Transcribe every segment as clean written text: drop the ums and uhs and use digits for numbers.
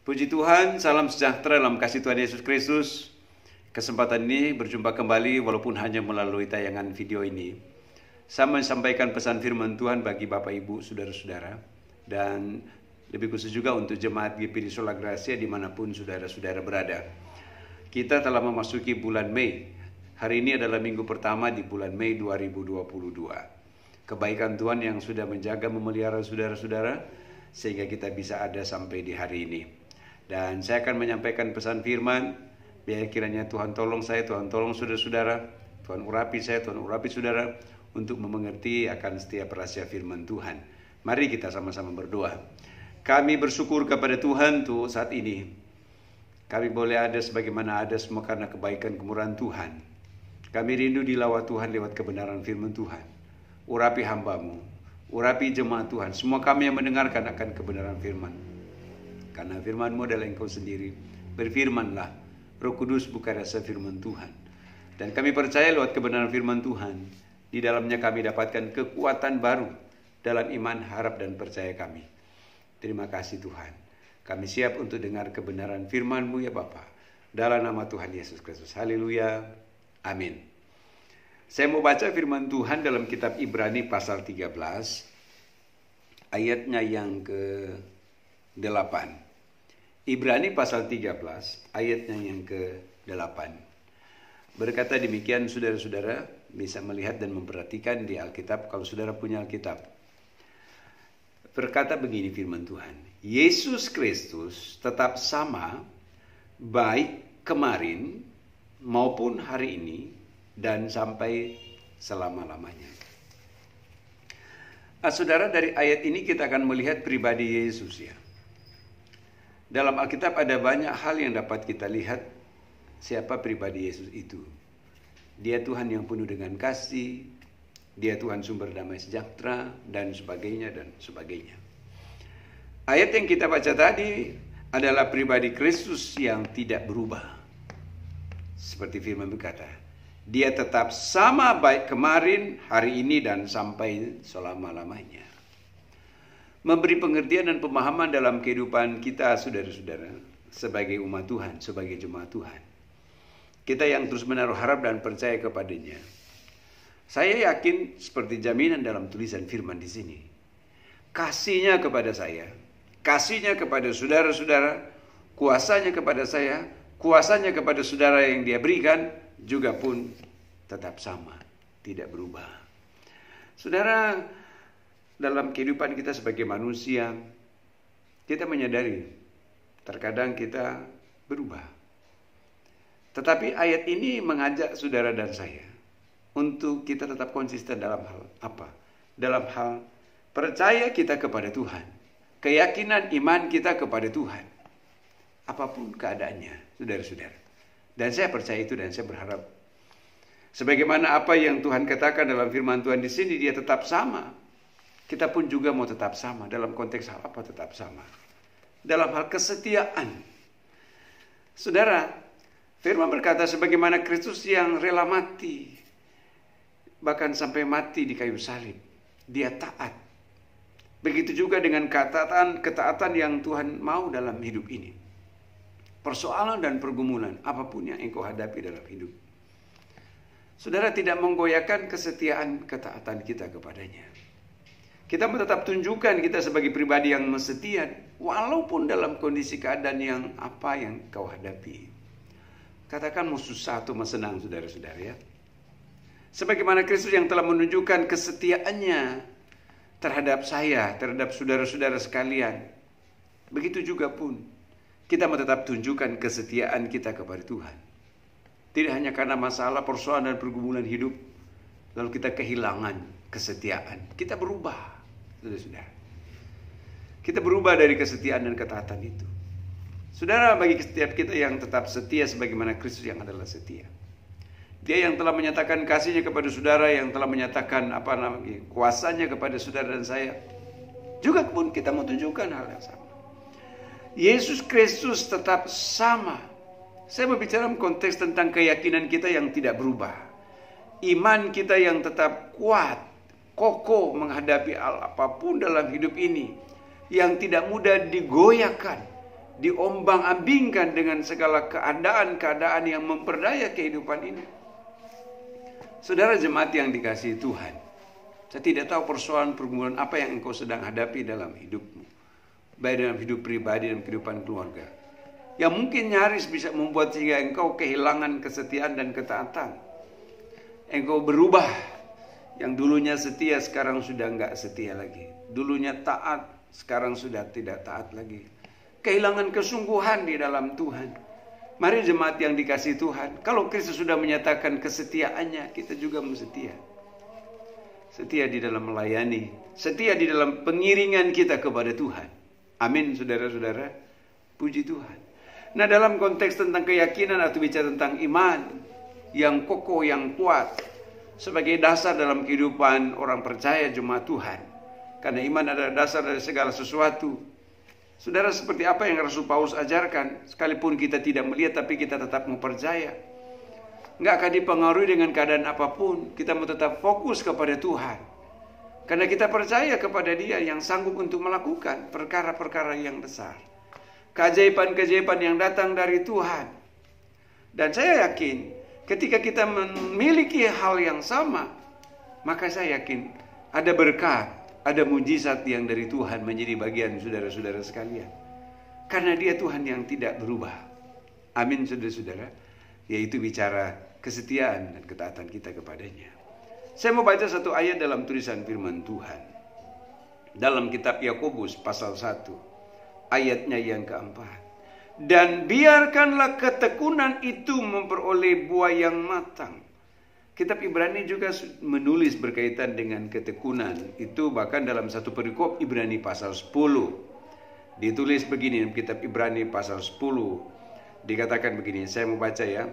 Puji Tuhan, salam sejahtera dalam kasih Tuhan Yesus Kristus. Kesempatan ini berjumpa kembali walaupun hanya melalui tayangan video ini. Saya menyampaikan pesan firman Tuhan bagi Bapak Ibu, Saudara-saudara. Dan lebih khusus juga untuk jemaat GPI Sola Gracia dimanapun saudara-saudara berada. Kita telah memasuki bulan Mei. Hari ini adalah minggu pertama di bulan Mei 2022. Kebaikan Tuhan yang sudah menjaga memelihara saudara-saudara sehingga kita bisa ada sampai di hari ini. Dan saya akan menyampaikan pesan firman, biar kiranya Tuhan tolong saya, Tuhan tolong saudara-saudara, Tuhan urapi saya, Tuhan urapi saudara, untuk mengerti akan setiap rahasia firman Tuhan. Mari kita sama-sama berdoa. Kami bersyukur kepada Tuhan untuk saat ini. Kami boleh ada sebagaimana ada semua karena kebaikan kemurahan Tuhan. Kami rindu dilawat Tuhan lewat kebenaran firman Tuhan. Urapi hamba-Mu, urapi jemaat Tuhan, semua kami yang mendengarkan akan kebenaran firman. Karena firman-Mu adalah Engkau sendiri. Berfirmanlah, Roh Kudus buka rasa firman Tuhan. Dan kami percaya lewat kebenaran firman Tuhan, di dalamnya kami dapatkan kekuatan baru dalam iman, harap, dan percaya kami. Terima kasih Tuhan. Kami siap untuk dengar kebenaran firman-Mu ya Bapa. Dalam nama Tuhan Yesus Kristus. Haleluya. Amin. Saya mau baca firman Tuhan dalam kitab Ibrani pasal 13. Ayatnya yang ke-8. Ibrani pasal 13 ayatnya yang ke-8. Berkata demikian, saudara-saudara bisa melihat dan memperhatikan di Alkitab kalau saudara punya Alkitab. Berkata begini firman Tuhan, Yesus Kristus tetap sama baik kemarin maupun hari ini dan sampai selama-lamanya. Saudara, dari ayat ini kita akan melihat pribadi Yesus ya. Dalam Alkitab ada banyak hal yang dapat kita lihat siapa pribadi Yesus itu. Dia Tuhan yang penuh dengan kasih, Dia Tuhan sumber damai sejahtera, dan sebagainya, dan sebagainya. Ayat yang kita baca tadi adalah pribadi Kristus yang tidak berubah. Seperti firman berkata, Dia tetap sama baik kemarin, hari ini, dan sampai selama-lamanya. Memberi pengertian dan pemahaman dalam kehidupan kita, saudara-saudara, sebagai umat Tuhan, sebagai jemaat Tuhan. Kita yang terus menaruh harap dan percaya kepadanya. Saya yakin seperti jaminan dalam tulisan firman di sini. Kasihnya kepada saya, kasihnya kepada saudara-saudara, kuasanya kepada saya, kuasanya kepada saudara yang Dia berikan, juga pun tetap sama, tidak berubah. Saudara, dalam kehidupan kita sebagai manusia, kita menyadari terkadang kita berubah. Tetapi ayat ini mengajak saudara dan saya untuk kita tetap konsisten dalam hal apa? Dalam hal percaya kita kepada Tuhan, keyakinan iman kita kepada Tuhan, apapun keadaannya, saudara-saudara. Dan saya percaya itu dan saya berharap sebagaimana apa yang Tuhan katakan dalam firman Tuhan di sini, Dia tetap sama. Kita pun juga mau tetap sama. Dalam konteks hal apa tetap sama? Dalam hal kesetiaan. Saudara, firman berkata sebagaimana Kristus yang rela mati, bahkan sampai mati di kayu salib, Dia taat. Begitu juga dengan ketaatan yang Tuhan mau dalam hidup ini. Persoalan dan pergumulan apapun yang engkau hadapi dalam hidup, saudara, tidak menggoyahkan kesetiaan ketaatan kita kepadanya. Kita tetap tunjukkan kita sebagai pribadi yang setia, walaupun dalam kondisi keadaan yang apa yang kau hadapi. Katakan mau susah atau mau senang, saudara-saudara ya. Sebagaimana Kristus yang telah menunjukkan kesetiaannya terhadap saya, terhadap saudara-saudara sekalian. Begitu juga pun kita mau tetap tunjukkan kesetiaan kita kepada Tuhan. Tidak hanya karena masalah, persoalan, dan pergumulan hidup, lalu kita kehilangan kesetiaan. Kita berubah. Saudara, kita berubah dari kesetiaan dan ketaatan itu. Saudara, bagi setiap kita yang tetap setia sebagaimana Kristus yang adalah setia, Dia yang telah menyatakan kasihnya kepada saudara, yang telah menyatakan kuasanya kepada saudara dan saya, juga pun kita mau tunjukkan hal yang sama. Yesus Kristus tetap sama. Saya berbicara konteks tentang keyakinan kita yang tidak berubah, iman kita yang tetap kuat, kokoh menghadapi hal apapun dalam hidup ini, yang tidak mudah digoyahkan, diombang-ambingkan dengan segala keadaan-keadaan yang memperdaya kehidupan ini. Saudara jemaat yang dikasihi Tuhan, saya tidak tahu persoalan pergumulan apa yang engkau sedang hadapi dalam hidupmu, baik dalam hidup pribadi dan kehidupan keluarga, yang mungkin nyaris bisa membuat sehingga engkau kehilangan kesetiaan dan ketaatan. Engkau berubah, yang dulunya setia sekarang sudah enggak setia lagi, dulunya taat sekarang sudah tidak taat lagi, kehilangan kesungguhan di dalam Tuhan. Mari jemaat yang dikasihi Tuhan, kalau Kristus sudah menyatakan kesetiaannya, kita juga setia. Setia di dalam melayani, setia di dalam pengiringan kita kepada Tuhan. Amin, saudara-saudara. Puji Tuhan. Nah, dalam konteks tentang keyakinan atau bicara tentang iman yang kokoh, yang kuat, sebagai dasar dalam kehidupan orang percaya jemaat Tuhan. Karena iman adalah dasar dari segala sesuatu. Saudara, seperti apa yang Rasul Paulus ajarkan, sekalipun kita tidak melihat tapi kita tetap mempercaya. Nggak akan dipengaruhi dengan keadaan apapun, kita mau tetap fokus kepada Tuhan. Karena kita percaya kepada Dia yang sanggup untuk melakukan perkara-perkara yang besar. Keajaiban-keajaiban yang datang dari Tuhan. Dan saya yakin, ketika kita memiliki hal yang sama, maka saya yakin ada berkat, ada mujizat yang dari Tuhan menjadi bagian saudara-saudara sekalian. Karena Dia Tuhan yang tidak berubah. Amin, saudara-saudara. Yaitu bicara kesetiaan dan ketaatan kita kepadanya. Saya mau baca satu ayat dalam tulisan firman Tuhan. Dalam kitab Yakobus pasal 1. Ayatnya yang keempat. Dan biarkanlah ketekunan itu memperoleh buah yang matang. Kitab Ibrani juga menulis berkaitan dengan ketekunan. Itu bahkan dalam satu perikop Ibrani pasal 10. Ditulis begini dalam kitab Ibrani pasal 10. Dikatakan begini, saya mau baca ya.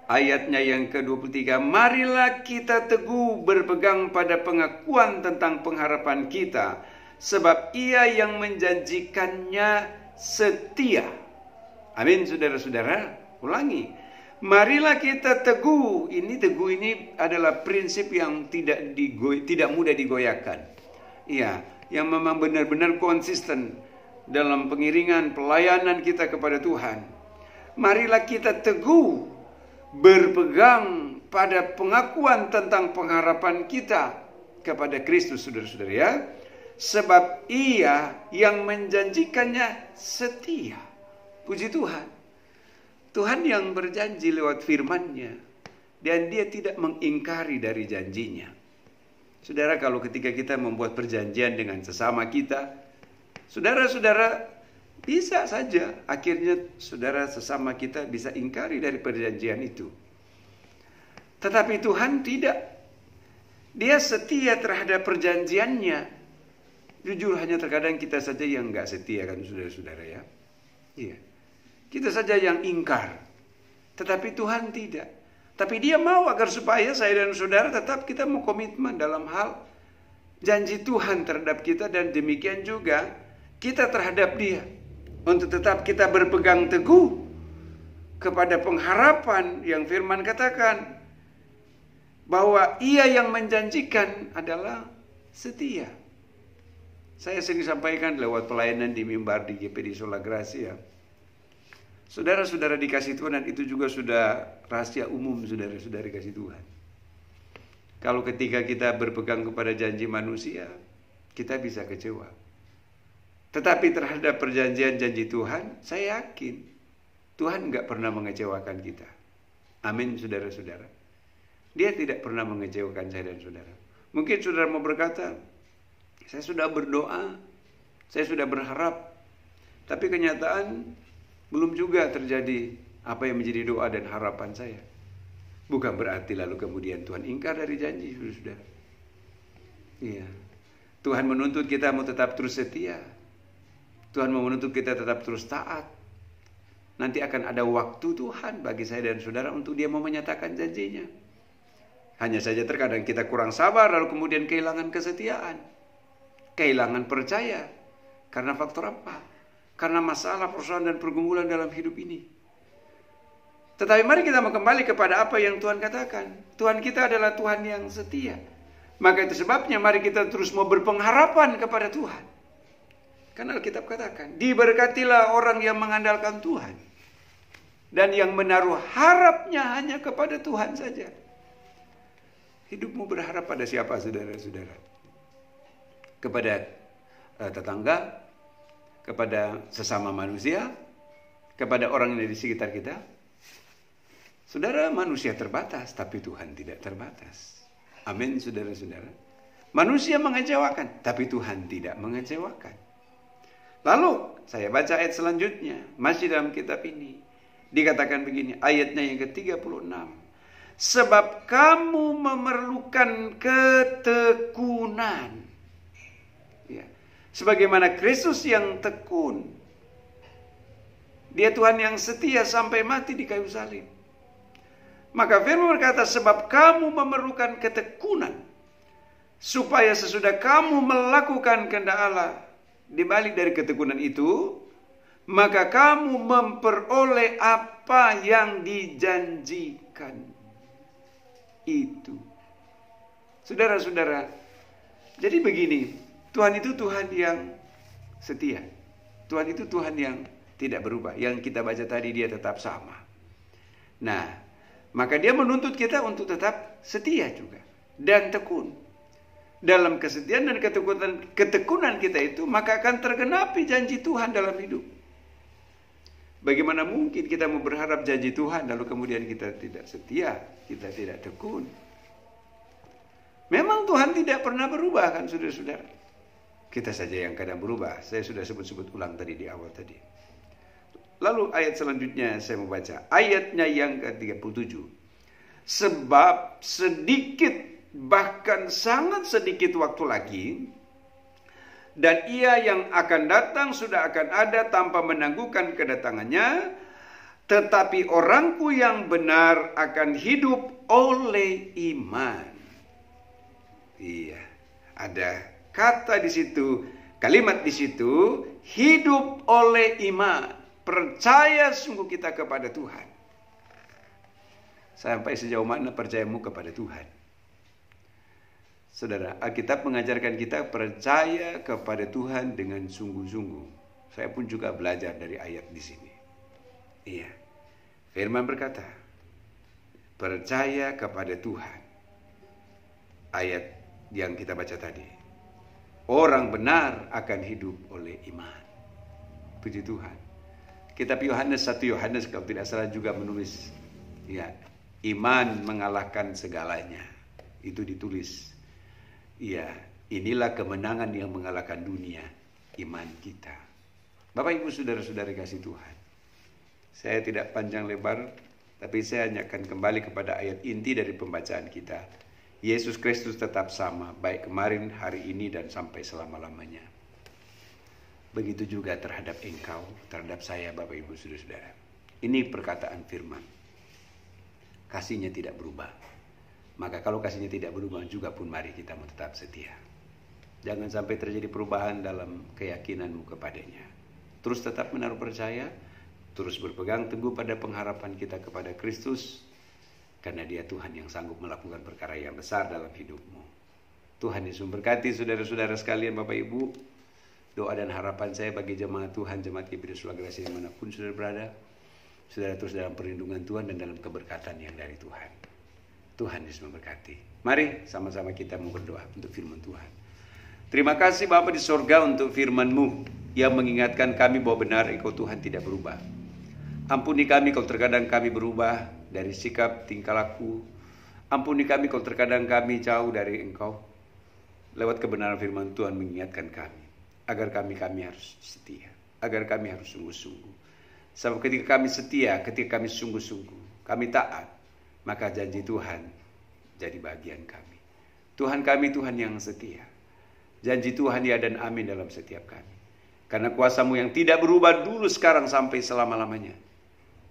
Ayatnya yang ke-23. Marilah kita teguh berpegang pada pengakuan tentang pengharapan kita. Sebab Ia yang menjanjikannya setia. Amin, saudara-saudara. Ulangi. Marilah kita teguh. Teguh ini adalah prinsip yang tidak mudah digoyahkan. Iya, yang memang benar-benar konsisten dalam pengiringan pelayanan kita kepada Tuhan. Marilah kita teguh berpegang pada pengakuan tentang pengharapan kita kepada Kristus, saudara-saudara ya. Sebab Ia yang menjanjikannya setia. Puji Tuhan. Tuhan yang berjanji lewat firman-Nya, dan Dia tidak mengingkari dari janjinya. Saudara, kalau ketika kita membuat perjanjian dengan sesama kita, saudara-saudara bisa saja akhirnya saudara sesama kita bisa ingkari dari perjanjian itu. Tetapi Tuhan tidak. Dia setia terhadap perjanjiannya. Jujur, hanya terkadang kita saja yang nggak setia, kan saudara-saudara ya. Iya. Kita saja yang ingkar. Tetapi Tuhan tidak. Tapi Dia mau agar supaya saya dan saudara tetap kita mau komitmen dalam hal janji Tuhan terhadap kita. Dan demikian juga kita terhadap Dia. Untuk tetap kita berpegang teguh kepada pengharapan yang firman katakan. Bahwa Ia yang menjanjikan adalah setia. Saya sering sampaikan lewat pelayanan di mimbar di GPD Sola Gracia. Saudara-saudara dikasih Tuhan, dan itu juga sudah rahasia umum saudara-saudara dikasih Tuhan. Kalau ketika kita berpegang kepada janji manusia, kita bisa kecewa. Tetapi terhadap perjanjian janji Tuhan, saya yakin Tuhan nggak pernah mengecewakan kita. Amin, saudara-saudara. Dia tidak pernah mengecewakan saya dan saudara. Mungkin saudara mau berkata, saya sudah berdoa, saya sudah berharap, tapi kenyataan belum juga terjadi apa yang menjadi doa dan harapan saya. Bukan berarti lalu kemudian Tuhan ingkar dari janji, saudara. Iya. Tuhan menuntut kita mau tetap terus setia. Tuhan mau menuntut kita tetap terus taat. Nanti akan ada waktu Tuhan bagi saya dan saudara untuk Dia mau menyatakan janjinya. Hanya saja terkadang kita kurang sabar, lalu kemudian kehilangan kesetiaan. Kehilangan percaya. Karena faktor apa? Karena masalah, persoalan, dan pergumulan dalam hidup ini. Tetapi mari kita mau kembali kepada apa yang Tuhan katakan. Tuhan kita adalah Tuhan yang setia. Maka itu sebabnya mari kita terus mau berpengharapan kepada Tuhan. Karena Alkitab katakan, diberkatilah orang yang mengandalkan Tuhan dan yang menaruh harapnya hanya kepada Tuhan saja. Hidupmu berharap pada siapa, saudara-saudara? Kepada tetangga, kepada sesama manusia, kepada orang yang di sekitar kita? Saudara, manusia terbatas, tapi Tuhan tidak terbatas. Amin, saudara-saudara. Manusia mengecewakan, tapi Tuhan tidak mengecewakan. Lalu saya baca ayat selanjutnya, masih dalam kitab ini. Dikatakan begini, ayatnya yang ke-36. Sebab kamu memerlukan ketekunan. Ya. Sebagaimana Kristus yang tekun. Dia Tuhan yang setia sampai mati di kayu salib. Maka firman berkata, sebab kamu memerlukan ketekunan. Supaya sesudah kamu melakukan kehendak Allah, di balik dari ketekunan itu, maka kamu memperoleh apa yang dijanjikan itu. Saudara-saudara, jadi begini, Tuhan itu Tuhan yang setia. Tuhan itu Tuhan yang tidak berubah. Yang kita baca tadi, dia tetap sama. Nah, maka dia menuntut kita untuk tetap setia juga dan tekun. Dalam kesetiaan dan ketekunan kita itu, maka akan tergenapi janji Tuhan dalam hidup. Bagaimana mungkin kita mau berharap janji Tuhan lalu kemudian kita tidak setia, kita tidak tekun? Memang Tuhan tidak pernah berubah, kan saudara-saudara? Kita saja yang kadang berubah. Saya sudah sebut-sebut ulang tadi di awal tadi. Lalu ayat selanjutnya saya mau baca. Ayatnya yang ke-37. Sebab sedikit, bahkan sangat sedikit waktu lagi, dan ia yang akan datang sudah akan ada tanpa menangguhkan kedatangannya, tetapi orangku yang benar akan hidup oleh iman. Iya, ada kata di situ, kalimat di situ, hidup oleh iman. Percaya sungguh kita kepada Tuhan. Sampai sejauh mana percayamu kepada Tuhan? Saudara, Alkitab mengajarkan kita percaya kepada Tuhan dengan sungguh-sungguh. Saya pun juga belajar dari ayat di sini. Iya. Firman berkata, percaya kepada Tuhan. Ayat yang kita baca tadi. Orang benar akan hidup oleh iman. Puji Tuhan. Kitab Yohanes, 1 Yohanes kalau tidak salah juga menulis, ya, iman mengalahkan segalanya. Itu ditulis. Ya, inilah kemenangan yang mengalahkan dunia, iman kita. Bapak Ibu saudara-saudara kasih Tuhan. Saya tidak panjang lebar, tapi saya hanya akan kembali kepada ayat inti dari pembacaan kita. Yesus Kristus tetap sama, baik kemarin, hari ini, dan sampai selama-lamanya. Begitu juga terhadap engkau, terhadap saya Bapak Ibu saudara-saudara. Ini perkataan firman. Kasihnya tidak berubah. Maka kalau kasihnya tidak berubah juga pun mari kita mau tetap setia. Jangan sampai terjadi perubahan dalam keyakinanmu kepadanya. Terus tetap menaruh percaya, terus berpegang teguh pada pengharapan kita kepada Kristus, karena dia Tuhan yang sanggup melakukan perkara yang besar dalam hidupmu. Tuhan Yesus memberkati saudara-saudara sekalian Bapak Ibu. Doa dan harapan saya bagi jemaat Tuhan, jemaat GBI Sulawesi dimanapun saudara berada, saudara terus dalam perlindungan Tuhan dan dalam keberkatan yang dari Tuhan. Tuhan Yesus memberkati. Mari sama-sama kita mau berdoa untuk firman Tuhan. Terima kasih Bapa di sorga untuk firman-Mu yang mengingatkan kami bahwa benar Engkau Tuhan tidak berubah. Ampuni kami kalau terkadang kami berubah dari sikap tingkah laku. Ampuni kami kalau terkadang kami jauh dari Engkau. Lewat kebenaran firman Tuhan mengingatkan kami. Agar kami harus setia. Agar kami harus sungguh-sungguh. Sebab ketika kami setia, ketika kami sungguh-sungguh, kami taat, maka janji Tuhan jadi bagian kami. Tuhan kami Tuhan yang setia. Janji Tuhan ya dan amin dalam setiap kami. Karena kuasa-Mu yang tidak berubah dulu, sekarang, sampai selama-lamanya.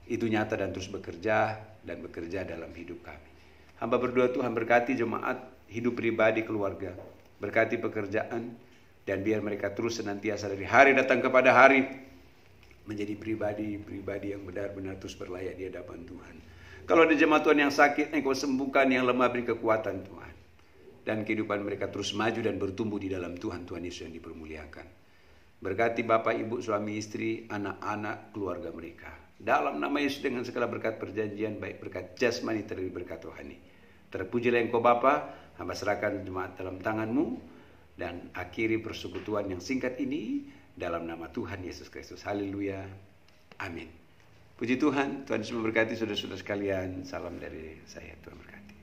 Itu nyata dan terus bekerja dan bekerja dalam hidup kami. Hamba berdoa Tuhan berkati jemaat, hidup pribadi, keluarga. Berkati pekerjaan. Dan biar mereka terus senantiasa dari hari datang kepada hari menjadi pribadi yang benar-benar terus berlayak di hadapan Tuhan. Kalau ada jemaat Tuhan yang sakit, Engkau sembuhkan, yang lemah beri kekuatan Tuhan. Dan kehidupan mereka terus maju dan bertumbuh di dalam Tuhan Yesus yang dipermuliakan. Berkati bapak, ibu, suami, istri, anak-anak, keluarga mereka. Dalam nama Yesus dengan segala berkat perjanjian, baik berkat jasmani terlebih berkat rohani. Terpujilah Engkau Bapa, hamba serahkan jemaat dalam tangan-Mu, dan akhiri persekutuan yang singkat ini dalam nama Tuhan Yesus Kristus. Haleluya. Amin. Puji Tuhan, Tuhan Yesus memberkati saudara-saudara sekalian. Salam dari saya, Tuhan berkati.